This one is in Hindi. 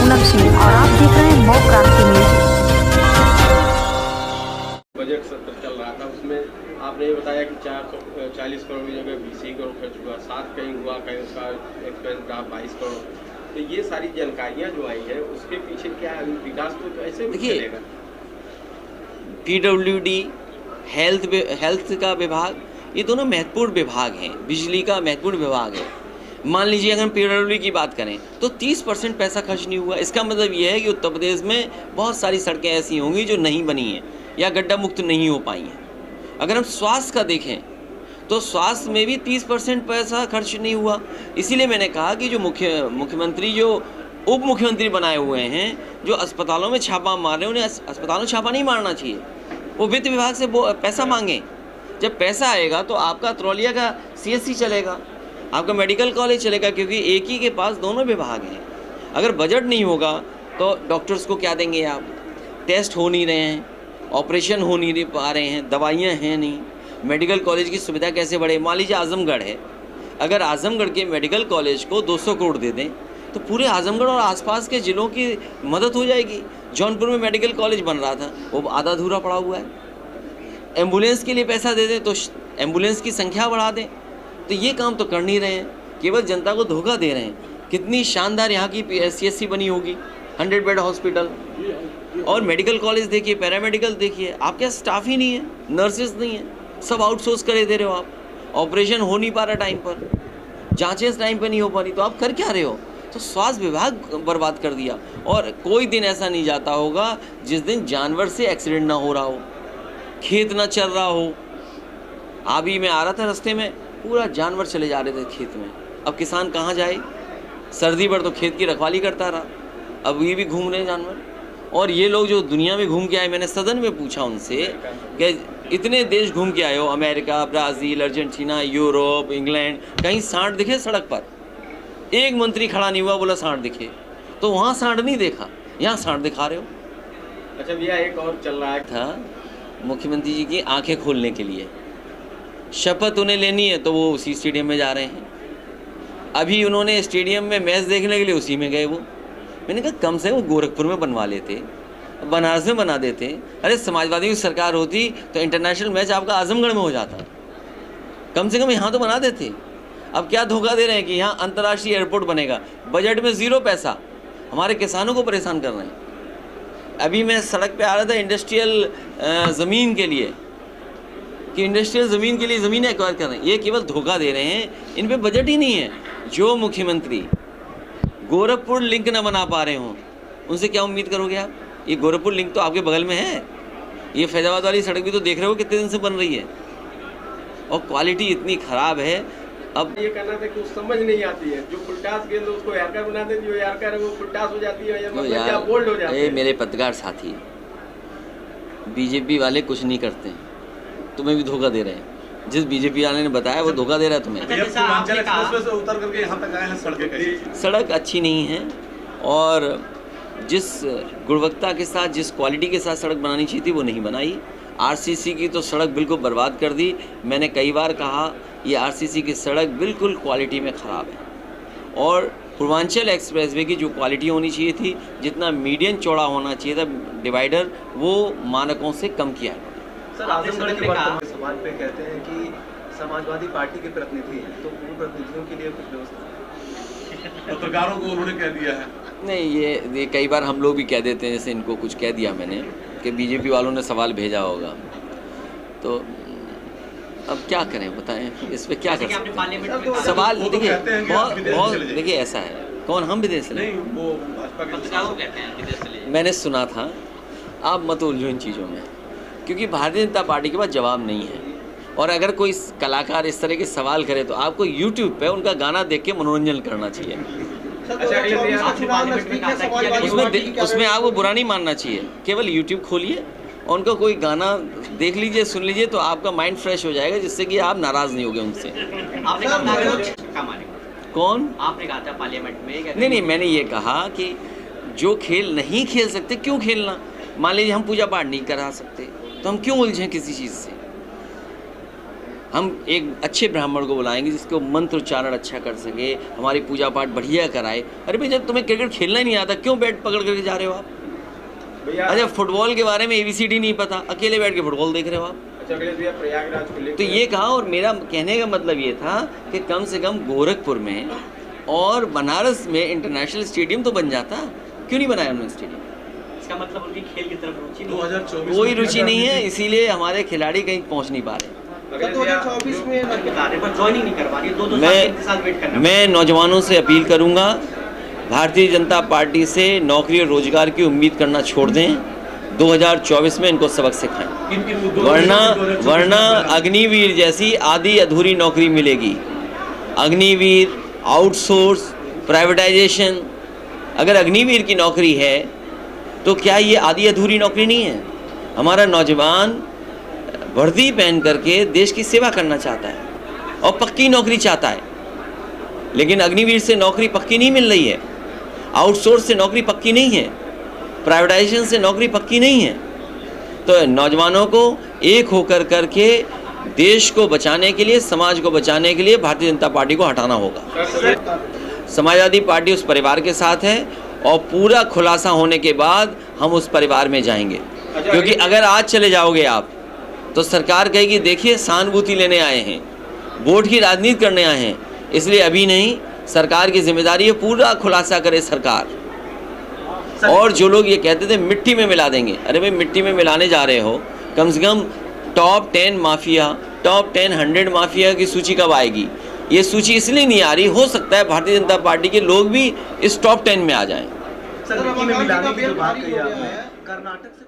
पूनम सिंह और आप देख रहे हैं मोह क्रांति न्यूज। बजट सत्र चल रहा था, उसमें आपने ये बताया कि 440 करोड़ की जगह 20 करोड़ खर्च हुआ, 7 कहीं हुआ, कहीं उसका एक्सपेंस रहा 22 करोड़। तो ये सारी जानकारियाँ जो आई है उसके पीछे क्या है? विकास तो ऐसे चलेगा। PWD, हेल्थ का विभाग, ये दोनों महत्वपूर्ण विभाग हैं। बिजली का महत्वपूर्ण विभाग है। मान लीजिए अगर हम PWD की बात करें तो 30% पैसा खर्च नहीं हुआ। इसका मतलब ये है कि उत्तर प्रदेश में बहुत सारी सड़कें ऐसी होंगी जो नहीं बनी हैं या गड्ढा मुक्त नहीं हो पाई हैं। अगर हम स्वास्थ्य का देखें तो स्वास्थ्य में भी 30% पैसा खर्च नहीं हुआ। इसीलिए मैंने कहा कि जो मुख्यमंत्री जो उप मुख्यमंत्री बनाए हुए हैं, जो अस्पतालों में छापा मार रहे हैं, उन्हें अस्पतालों में छापा नहीं मारना चाहिए। वो वित्त विभाग से पैसा मांगें। जब पैसा आएगा तो आपका तौलिया का CSC चलेगा, आपका मेडिकल कॉलेज चलेगा, क्योंकि एक ही के पास दोनों विभाग हैं। अगर बजट नहीं होगा तो डॉक्टर्स को क्या देंगे आप? टेस्ट हो नहीं रहे हैं, ऑपरेशन हो नहीं पा रहे हैं, दवाइयाँ हैं नहीं, मेडिकल कॉलेज की सुविधा कैसे बढ़े? मान लीजिए आजमगढ़ है, अगर आजमगढ़ के मेडिकल कॉलेज को 200 करोड़ दे दें तो पूरे आजमगढ़ और आसपास के ज़िलों की मदद हो जाएगी। जौनपुर में मेडिकल कॉलेज बन रहा था, वो आधा अधूरा पड़ा हुआ है। एम्बुलेंस के लिए पैसा दे दें तो एम्बुलेंस की संख्या बढ़ा दें। तो ये काम तो कर नहीं रहे हैं, केवल जनता को धोखा दे रहे हैं। कितनी शानदार यहाँ की CSC बनी होगी, 100 बेड हॉस्पिटल, और मेडिकल कॉलेज देखिए, पैरामेडिकल देखिए, आपके यहाँ स्टाफ ही नहीं है, नर्सेज नहीं है, सब आउटसोर्स करे दे रहे हो आप। ऑपरेशन हो नहीं पा रहा टाइम पर, जाँचें टाइम पर नहीं हो पा रही, तो आप कर क्या रहे हो? तो स्वास्थ्य विभाग बर्बाद कर दिया। और कोई दिन ऐसा नहीं जाता होगा जिस दिन जानवर से एक्सीडेंट ना हो रहा हो, खेत ना चल रहा हो। अभी मैं आ रहा था रास्ते में, पूरा जानवर चले जा रहे थे खेत में। अब किसान कहाँ जाए? सर्दी भर तो खेत की रखवाली करता रहा, अब ये भी घूम रहे जानवर। और ये लोग जो दुनिया में घूम के आए, मैंने सदन में पूछा उनसे कि इतने देश घूम के आए हो, America, Brazil, Argentina, Europe, England, कहीं सांड दिखे सड़क पर? एक मंत्री खड़ा नहीं हुआ बोला सांड दिखे। तो वहाँ सांड नहीं देखा, यहाँ सांड दिखा रहे हो। अच्छा भैया, एक और चल रहा था मुख्यमंत्री जी की आंखें खोलने के लिए, शपथ उन्हें लेनी है तो वो उसी स्टेडियम में जा रहे हैं। अभी उन्होंने स्टेडियम में मैच देखने के लिए उसी में गए। वो मैंने कहा कम से कम वो गोरखपुर में बनवा लेते, बनारस में बना देते। अरे समाजवादी की सरकार होती तो इंटरनेशनल मैच आपका आजमगढ़ में हो जाता, कम से कम यहाँ तो बना देते। अब क्या धोखा दे रहे हैं कि यहाँ अंतर्राष्ट्रीय एयरपोर्ट बनेगा, बजट में 0 पैसा, हमारे किसानों को परेशान कर रहे हैं। अभी मैं सड़क पे आ रहा था इंडस्ट्रियल ज़मीन के लिए, कि इंडस्ट्रियल ज़मीन के लिए ज़मीन एक्वायर कर रहे हैं। ये केवल धोखा दे रहे हैं, इन पे बजट ही नहीं है। जो मुख्यमंत्री गोरखपुर लिंक ना बना पा रहे हों, उनसे क्या उम्मीद करोगे आप? ये गोरखपुर लिंक तो आपके बगल में है, ये फैजाबाद वाली सड़क भी तो देख रहे हो कितने दिन से बन रही है, और क्वालिटी इतनी ख़राब है। अब ये कहना था कि समझ नहीं आती है, जो फुलटास गेंद उसको यारकर बना देती है, यारकर वो फुलटास हो जाती है, या बोल्ड हो जाती है। मेरे पत्रकार साथी, बीजेपी वाले कुछ नहीं करते हैं, तुम्हें भी धोखा दे रहे हैं। जिस बीजेपी वाले ने बताया वो धोखा दे रहा है तुम्हें। उतर करके यहाँ तक आए हैं, सड़क अच्छी नहीं है, और जिस गुणवत्ता के साथ, जिस क्वालिटी के साथ सड़क बनानी चाहिए थी वो नहीं बनाई। RCC की तो सड़क बिल्कुल बर्बाद कर दी। मैंने कई बार कहा ये RCC की सड़क बिल्कुल क्वालिटी में ख़राब है। और पूर्वांचल एक्सप्रेसवे की जो क्वालिटी होनी चाहिए थी, जितना मीडियन चौड़ा होना चाहिए था डिवाइडर, वो मानकों से कम किया है। सर, आजमगढ़ के सवाल पे कहते हैं कि समाजवादी पार्टी के प्रतिनिधि हैं, तो उन प्रतिनिधियों के लिए कुछ व्यवस्था? पत्रकारों को उन्होंने कह दिया है। नहीं, ये कई बार हम लोग भी कह देते हैं, जैसे इनको कुछ कह दिया मैंने कि बीजेपी वालों ने सवाल भेजा होगा, तो अब क्या करें बताएं, इस पे क्या कर सकते हैं? सवाल देखिए बहुत देखिए ऐसा है, कौन हम विदेश से नहीं, वो भाजपा के पत्रकारों कहते हैं विदेश से लिए। मैंने सुना था, आप मत उलझो इन चीज़ों में, क्योंकि भारतीय जनता पार्टी के पास जवाब नहीं है। और अगर कोई कलाकार इस तरह के सवाल करे तो आपको YouTube पे उनका गाना देख के मनोरंजन करना चाहिए। उसमें आपको बुरा नहीं मानना चाहिए, केवल YouTube खोलिए और उनका कोई गाना देख लीजिए, सुन लीजिए, तो आपका माइंड फ्रेश हो जाएगा, जिससे कि आप नाराज़ नहीं होगे उनसे। कौन? आपने कहा था पार्लियामेंट में। नहीं, मैंने ये कहा कि जो खेल नहीं खेल सकते क्यों खेलना? मान लीजिए हम पूजा पाठ नहीं करा सकते तो हम क्यों उलझें किसी चीज़ से? हम एक अच्छे ब्राह्मण को बुलाएंगे जिसको मंत्र उच्चारण अच्छा कर सके, हमारी पूजा पाठ बढ़िया कराए। अरे भाई जब तुम्हें क्रिकेट खेलना ही नहीं आता क्यों बैट पकड़ करके जा रहे हो आप? भैया अच्छा फुटबॉल के बारे में ABCD नहीं पता, अकेले बैठ के फुटबॉल देख रहे हो आप? अच्छा अखिलेश भैया प्रयागराज को लेकर तो ये कहा, और मेरा कहने का मतलब ये था कि कम से कम गोरखपुर में और बनारस में इंटरनेशनल स्टेडियम तो बन जाता, क्यों नहीं बनाया उन्होंने स्टेडियम? इसका मतलब उनकी खेल की तरफ रुचि नहीं है। 2024 कोई रुचि नहीं है, इसीलिए हमारे खिलाड़ी कहीं पहुंच नहीं पा रहे। अखिलेश भैया 2024 में बता रहे पर ज्वाइन ही नहीं करवा रही, 2-2 साल के साथ वेट करना। मैं नौजवानों से अपील करूंगा, भारतीय जनता पार्टी से नौकरी और रोजगार की उम्मीद करना छोड़ दें। 2024 में इनको सबक सिखाएं, वरना अग्निवीर जैसी आधी अधूरी नौकरी मिलेगी। अग्निवीर, आउटसोर्स, प्राइवेटाइजेशन, अगर अग्निवीर की नौकरी है तो क्या ये आधी अधूरी नौकरी नहीं है? हमारा नौजवान वर्दी पहन करके देश की सेवा करना चाहता है और पक्की नौकरी चाहता है, लेकिन अग्निवीर से नौकरी पक्की नहीं मिल रही है, आउटसोर्स से नौकरी पक्की नहीं है, प्राइवेटाइजेशन से नौकरी पक्की नहीं है। तो नौजवानों को एक होकर करके देश को बचाने के लिए, समाज को बचाने के लिए भारतीय जनता पार्टी को हटाना होगा। समाजवादी पार्टी उस परिवार के साथ है और पूरा खुलासा होने के बाद हम उस परिवार में जाएंगे, क्योंकि अगर आज चले जाओगे आप तो सरकार कहेगी देखिए सहानुभूति लेने आए हैं, वोट की राजनीति करने आए हैं, इसलिए अभी नहीं। सरकार की जिम्मेदारी है पूरा खुलासा करे सरकार। और जो लोग ये कहते थे मिट्टी में मिला देंगे, अरे भाई मिट्टी में मिलाने जा रहे हो, कम से कम टॉप 10 माफिया, टॉप 10 100 माफिया की सूची कब आएगी? ये सूची इसलिए नहीं आ रही, हो सकता है भारतीय जनता पार्टी के लोग भी इस टॉप 10 में आ जाएं। सर, मिट्टी में मिलाने की जो बात कही आपने, कर्नाटक